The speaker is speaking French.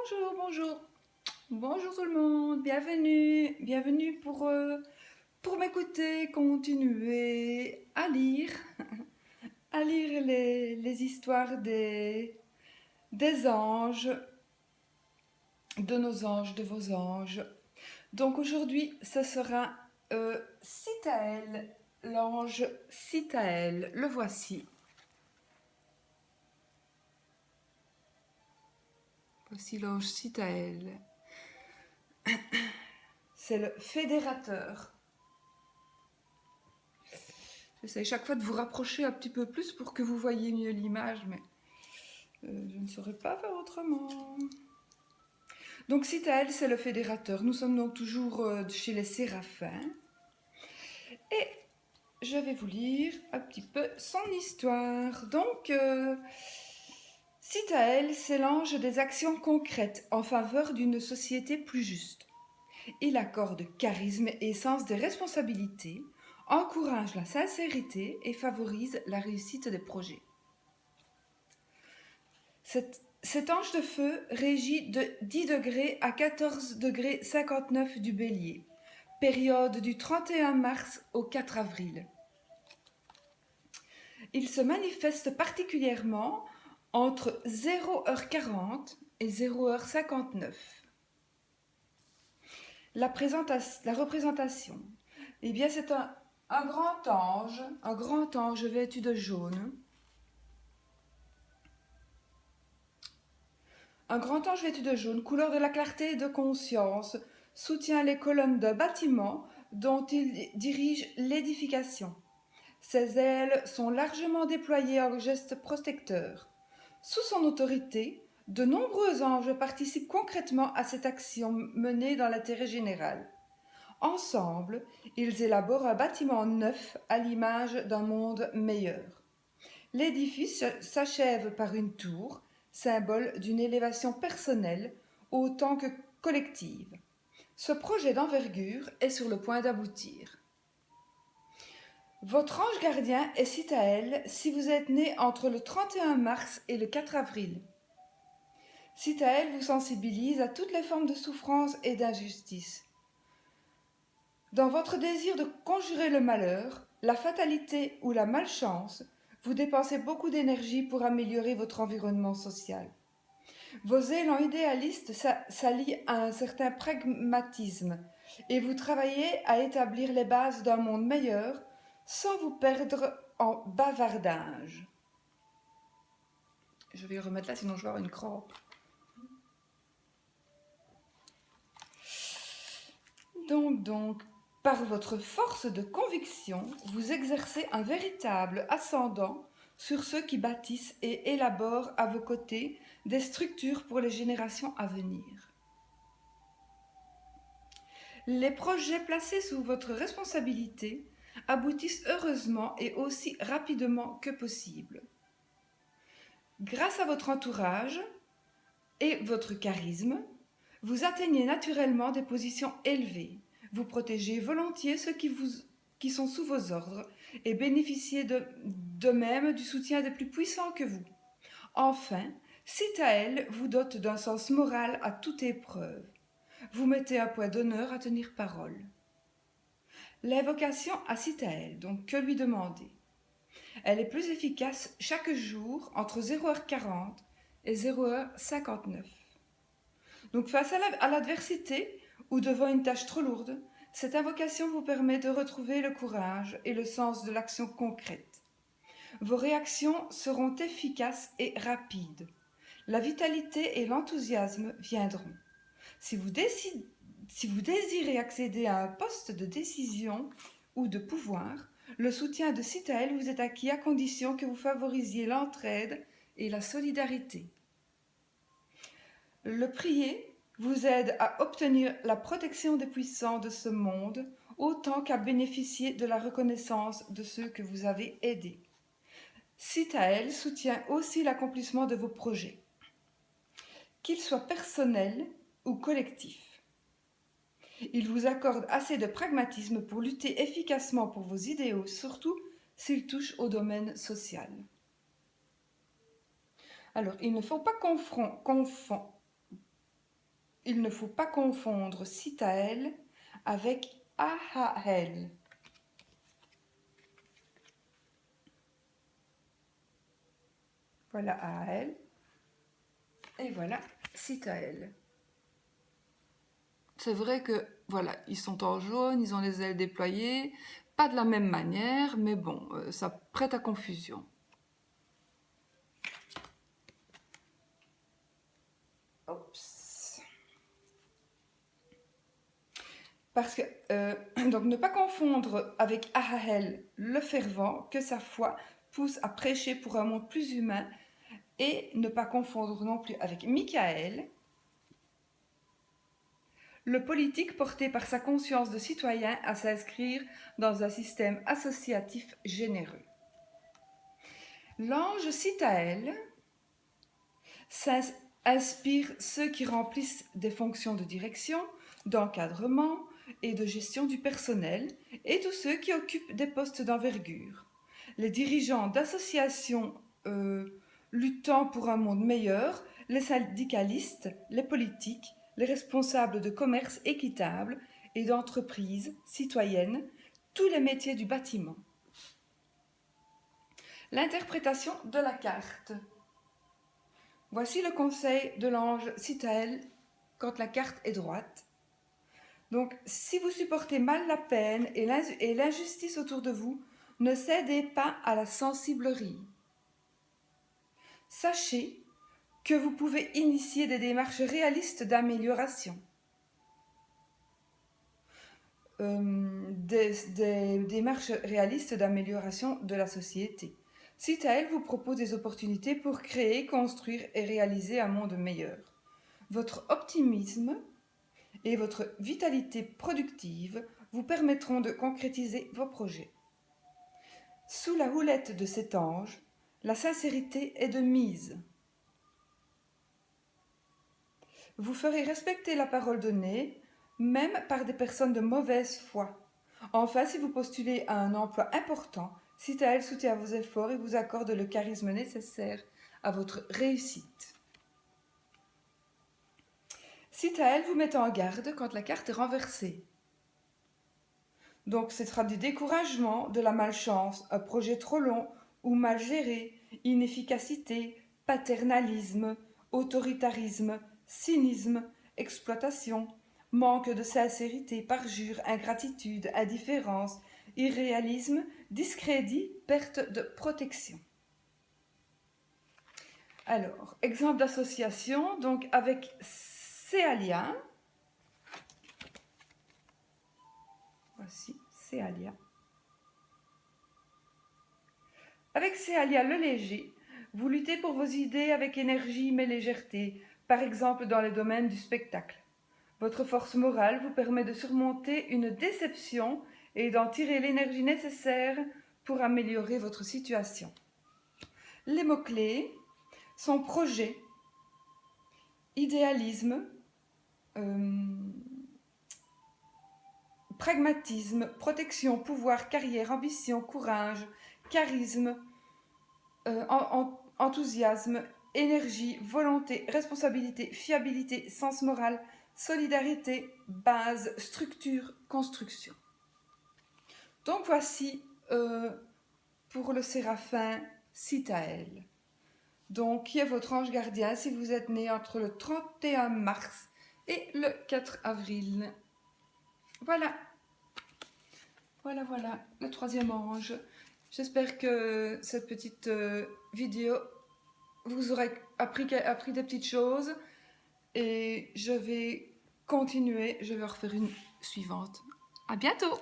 Bonjour, bonjour. Bonjour tout le monde, bienvenue pour m'écouter, continuer à lire les histoires des anges, de nos anges, de vos anges. Donc aujourd'hui, ce sera Citaël, l'ange Citaël, le voici. Voici l'ange Citaël. C'est le fédérateur. J'essaie chaque fois de vous rapprocher un petit peu plus pour que vous voyez mieux l'image, mais je ne saurais pas faire autrement. Donc Citaël, c'est le fédérateur. Nous sommes donc toujours chez les séraphins. Et je vais vous lire un petit peu son histoire. Donc, Citaël, c'est l'ange des actions concrètes en faveur d'une société plus juste. Il accorde charisme et sens des responsabilités, encourage la sincérité et favorise la réussite des projets. Cet ange de feu régit de 10 degrés à 14 degrés 59 du bélier, période du 31 mars au 4 avril. Il se manifeste particulièrement entre 0h40 et 0h59. La représentation, eh bien c'est un grand ange vêtu de jaune. Un grand ange vêtu de jaune, couleur de la clarté et de conscience, soutient les colonnes d'un bâtiment dont il dirige l'édification. Ses ailes sont largement déployées en geste protecteur. Sous son autorité, de nombreux anges participent concrètement à cette action menée dans l'intérêt général. Ensemble, ils élaborent un bâtiment neuf à l'image d'un monde meilleur. L'édifice s'achève par une tour, symbole d'une élévation personnelle autant que collective. Ce projet d'envergure est sur le point d'aboutir. Votre ange gardien est Citaël si vous êtes né entre le 31 mars et le 4 avril. Citaël vous sensibilise à toutes les formes de souffrance et d'injustice. Dans votre désir de conjurer le malheur, la fatalité ou la malchance, vous dépensez beaucoup d'énergie pour améliorer votre environnement social. Vos élans idéalistes s'allient à un certain pragmatisme et vous travaillez à établir les bases d'un monde meilleur sans vous perdre en bavardage. Je vais remettre là, sinon je vais avoir une crampe. Donc, par votre force de conviction, vous exercez un véritable ascendant sur ceux qui bâtissent et élaborent à vos côtés des structures pour les générations à venir. Les projets placés sous votre responsabilité aboutissent heureusement et aussi rapidement que possible. Grâce à votre entourage et votre charisme, vous atteignez naturellement des positions élevées. Vous protégez volontiers ceux qui sont sous vos ordres et bénéficiez de même du soutien des plus puissants que vous. Enfin, Citaël vous dote d'un sens moral à toute épreuve. Vous mettez un point d'honneur à tenir parole. L'invocation à Citaël, donc que lui demander? Elle est plus efficace chaque jour entre 0h40 et 0h59. Donc face à l'adversité ou devant une tâche trop lourde, cette invocation vous permet de retrouver le courage et le sens de l'action concrète. Vos réactions seront efficaces et rapides. La vitalité et l'enthousiasme viendront. Si vous désirez accéder à un poste de décision ou de pouvoir, le soutien de Citaël vous est acquis à condition que vous favorisiez l'entraide et la solidarité. Le prier vous aide à obtenir la protection des puissants de ce monde autant qu'à bénéficier de la reconnaissance de ceux que vous avez aidés. Citaël soutient aussi l'accomplissement de vos projets, qu'ils soient personnels ou collectifs. Il vous accorde assez de pragmatisme pour lutter efficacement pour vos idéaux, surtout s'ils touchent au domaine social. Alors, il ne faut pas confondre il ne faut pas confondre Sitaël avec Ahael. Voilà Ahael. Et voilà Sitaël. C'est vrai que, voilà, ils sont en jaune, ils ont les ailes déployées, pas de la même manière, mais bon, ça prête à confusion. Oups. Parce que, donc ne pas confondre avec Ahael, le fervent, que sa foi pousse à prêcher pour un monde plus humain, et ne pas confondre non plus avec Michael, le politique porté par sa conscience de citoyen à s'inscrire dans un système associatif généreux. L'ange Sitaël inspire ceux qui remplissent des fonctions de direction, d'encadrement et de gestion du personnel et tous ceux qui occupent des postes d'envergure. Les dirigeants d'associations luttant pour un monde meilleur, les syndicalistes, les politiques, les responsables de commerce équitable et d'entreprises citoyennes, tous les métiers du bâtiment. L'interprétation de la carte. Voici le conseil de l'ange Sitaël quand la carte est droite. Donc, si vous supportez mal la peine et l'injustice autour de vous, ne cédez pas à la sensiblerie. Sachez que vous pouvez initier des démarches réalistes d'amélioration. Des démarches réalistes d'amélioration de la société. Sitaël vous propose des opportunités pour créer, construire et réaliser un monde meilleur. Votre optimisme et votre vitalité productive vous permettront de concrétiser vos projets. Sous la houlette de cet ange, la sincérité est de mise. Vous ferez respecter la parole donnée, même par des personnes de mauvaise foi. Enfin, si vous postulez à un emploi important, Sitaël soutient vos efforts et vous accorde le charisme nécessaire à votre réussite. Sitaël vous met en garde quand la carte est renversée. Donc, ce sera du découragement, de la malchance, un projet trop long ou mal géré, inefficacité, paternalisme, autoritarisme, cynisme, exploitation, manque de sincérité, parjure, ingratitude, indifférence, irréalisme, discrédit, perte de protection. Alors, exemple d'association, donc avec Céalia. Voici Céalia. Avec Céalia le léger, vous luttez pour vos idées avec énergie mais légèreté, par exemple dans les domaines du spectacle. Votre force morale vous permet de surmonter une déception et d'en tirer l'énergie nécessaire pour améliorer votre situation. Les mots-clés sont projet, idéalisme, pragmatisme, protection, pouvoir, carrière, ambition, courage, charisme, enthousiasme, énergie, volonté, responsabilité, fiabilité, sens moral, solidarité, base, structure, construction. Donc voici pour le séraphin Sitaël. Donc qui est votre ange gardien si vous êtes né entre le 31 mars et le 4 avril. Voilà. Voilà, le troisième ange. J'espère que cette petite vidéo vous aura appris des petites choses et je vais continuer, je vais en refaire une suivante. À bientôt!